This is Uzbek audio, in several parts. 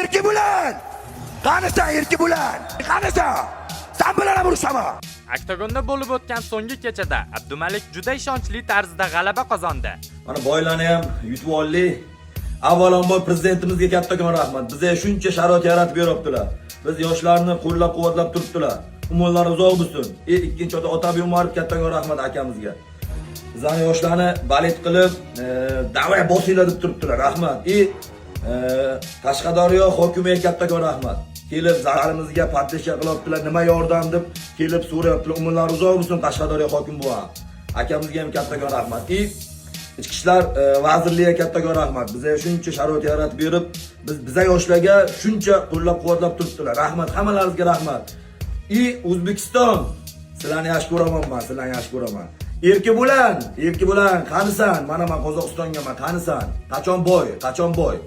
Erki Bulan! Qanisan Erki Bulan? Qanisan? Sen bilan urushaman. Oktagonda bo'lib o'tgan so'nggi kechada Abdumalik juda ishonchli tarzda g'alaba qozondi. Mana boylarni ham yutib oldik. Avvalambor prezidentimizga kattakon rahmat. Bizga shuncha sharoit yaratib beribdilar. Biz yoshlarni qo'llab-quvvatlab turibdilar. Umrlari uzoq bo'lsin. Ikkinchi Otabek Umarov kattakon rahmat akamizga. Bizani yoshlarni balet qilib, davay bosinglar deb turibdilar. Rahmat. Qashqadaryo hokimiga kattakon rahmat. Kelib zararimizga patlasha qilibdilar, nima yordam deb kelib so'rayaptilar. Umrlari uzoq bo'lsin Qashqadaryo hokim buva. Akamizga ham kattakon rahmat. Ichki ishlar vazirligiga kattakon rahmat. Bizga shuncha sharoit yaratib berib, bizga yoshlarga shuncha qo'llab-quvvatlab turibdilar. Rahmat, hammalaringizga rahmat. O'zbekiston, sizlarni yaxshi ko'raman men, sizlarni yaxshi ko'raman. Erki Bulan, qanisan? Mana men Qozog'istongaman, qanisan? Qachon boy?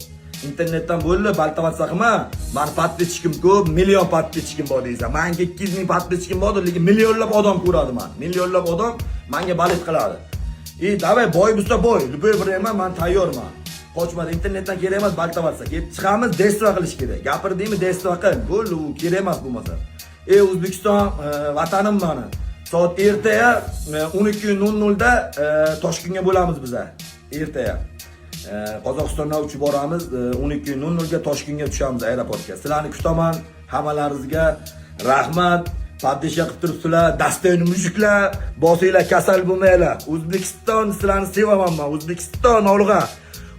İnternetdan bo'ldi, baltavatsa qilma. Men podpисчиким ko'p, million podpисчиким bor deysan. Menga 200 ming podpисчиким bor, lekin millionlab odam ko'radi men. Millionlab odam menga balet qiladi. Davay boy bo'lsa boy, любой время men tayyorman. Qochmadi, internetdan kerak emas, baltavatsa. Kelib chiqamiz, destva qilish kerak. Gapirdingmi, destva qil. Bo'ldi, u kerak emas bo'lmasa. O'zbekiston vatanim meni. Soat ertaga 12:00 da Toshkentga bo'lamiz biz. Ertaga. Qozog'istondan uchib boramiz, 12:00 ga Toshkentga tushamiz aeroportga. Sizlarni kutaman, hammalaringizga rahmat. Padisha qilib turibsizlar, dastoyni mujiklar, bosinglar, kasal bo'lmanglar. O'zbekiston sizlarni sevaman men. O'zbekiston olg'a.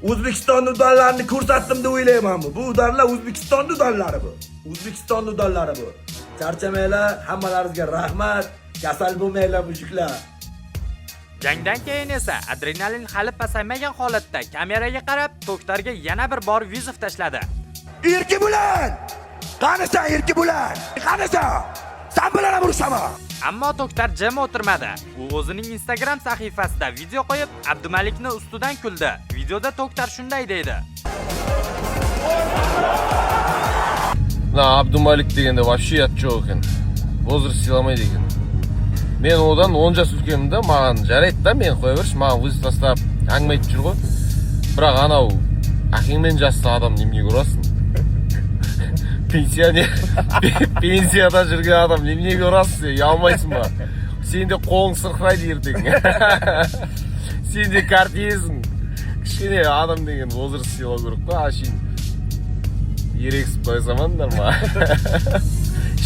O'zbekiston udallarini ko'rsatdim deb o'ylayman. Bu udallar O'zbekiston udallari bu. O'zbekiston udallari bu. Charchamanglar, hammalaringizga rahmat. Kasal bo'lmanglar mujiklar. Jangdan keyin esa adrenalin hali pasaymagan holatda kameraga qarab Toktarga yana bir bor vizov tashladi. Erki Bulan! Qanisan Erki Bulan? Qanisan? Sen bilan urushaman. Ammo Toktar jim o'tirmadi. U o'zining Instagram sahifasida video qo'yib, Abdumalikni ustidan kuldi. Videoda Toktar shunday deydi: "Na, Abdumalik deganda вообще отчёк ekan. Возраст silamaydi ekan. Men odan 10 yosh ulkanimda, men jaraytda men qo'yaverish, men o'z tashlab hangma aytib yurgo. Biroq anau akingmen jasli odam nimaga ko'rasan? Pensiyada yurgan odam nimaga ko'rasan? Yolmaysizmi? Sende qo'ling sirqiraydi erding. Sende kartiyezing. Kichkina odam degan возраст sila kerak-da, ashin. Yereksiz qo'ysamandir men.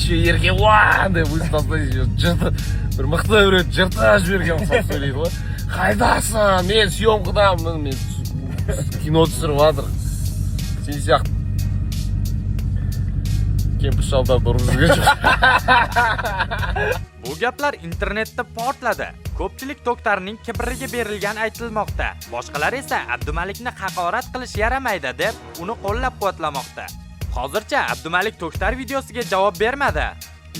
Shu yerga va deb o'z tashlashni bir maqta o'rib jirtash bergan so'zlaydi. Qaydasan? Men syomkadanman, men kino tusirvadir. Sen siyoq kim pishaldab durmizga. Bu gaplar internetda portladi. Ko'pchilik Toktarning kibriga berilgan aytilmoqda. Boshqalar esa Abdumalikni haqorat qilish yaramaydi deb uni qo'llab-quvvatlamoqda. Hozircha Abdumalik Toktar videosiga javob bermadi.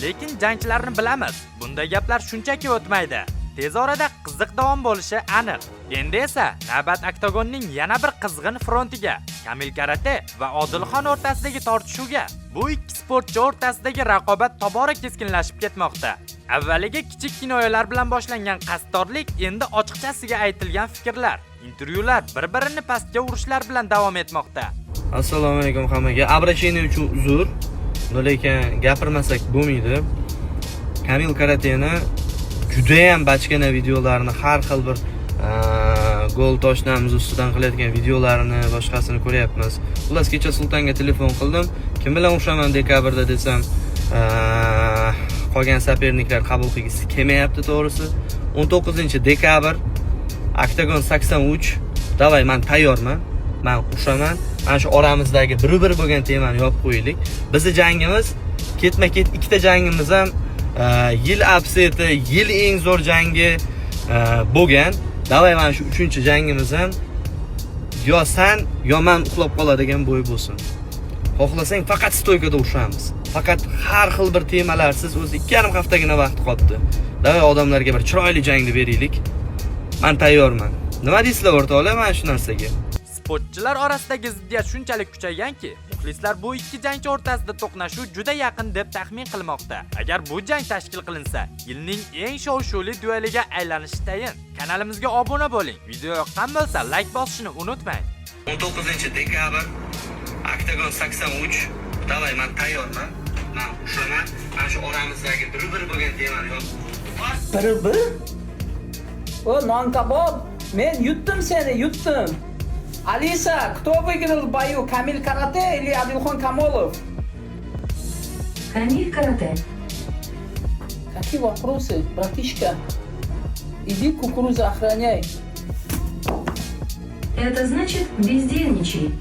Lekin jangchilarni bilamiz. Bunday gaplar shunchaki o'tmaydi. Tez orada qiziq davom bo'lishi aniq. Endi esa navbat oktagonning yana bir qizg'in frontiga, Kamil Karate va Odilxon o'rtasidagi tortishuvga. Bu ikki sportchi o'rtasidagi raqobat tobora keskinlashib ketmoqda. Avvaliga kichik kinoyalar bilan boshlangan qasdorlik endi ochiqchasiga aytilgan fikrlar, intervyular bir-birini pastga urishlar bilan davom etmoqda. Assalomu alaykum hammaga. Обращение uchun uzr. Lekin gapirmasak bo'lmaydi. Kamil Karateni juda ham bachkana videolarini, har xil bir gol toshnamiz ustidan qilayotgan videolarini, boshqasini ko'ryapmiz. Xullas kecha Sultonga telefon qildim. Kim bilan o'xshaman dekabrda desam, qolgan saperniklar qabul qilgisi kelmayapti to'g'risi. 19-dekabr Oktagon 83. Davay, men tayyorman. Men o'xshaman. Mana shu oramizdagi bir-bir bo'lgan temani yopib qo'yaylik. Bizning jangimiz ketma-ket ikkita jangimiz ham yil upseti, yil eng zo'r jangi bo'lgan. Davay, mana shu 3-jangimiz ham yo sen yo men uxlab qoladigan bo'y bo'lsin. Xohlasang faqat stoykada ushamiz. Faqat har xil bir temalarsiz o'zi 2,5 haftagina vaqt qoldi. Davay, odamlarga bir chiroyli jangni beraylik. Men tayyorman. Nima deysizlar o'rtoqlar mana shu narsaga? Sportchilar orasidagi ziddiyat shunchalik kuchayganki, muxlislar bu ikki jangchi o'rtasida to'qnashuv juda yaqin deb taxmin qilmoqda. Agar bu jang tashkil qilinsa, yilning eng shov-shuvli dueliga aylanishi tayin. Kanalimizga obuna bo'ling. Video yoqqan bo'lsa, like bosishni unutmang. 19-dekabr Oktagon 83. Davay, men tayyorman. Men ushaman. Mana shu oramizdagi bir bo'lgan temani yo'q. Bir? O non kabob. Men yutdim seni, yutdim. Alisa, кто выиграл в бою, Камиль Карате или Адилхон Камолов? Камиль Карате. Какие вопросы, братишка? Иди кукурузу охраняй. Это значит бездельничай.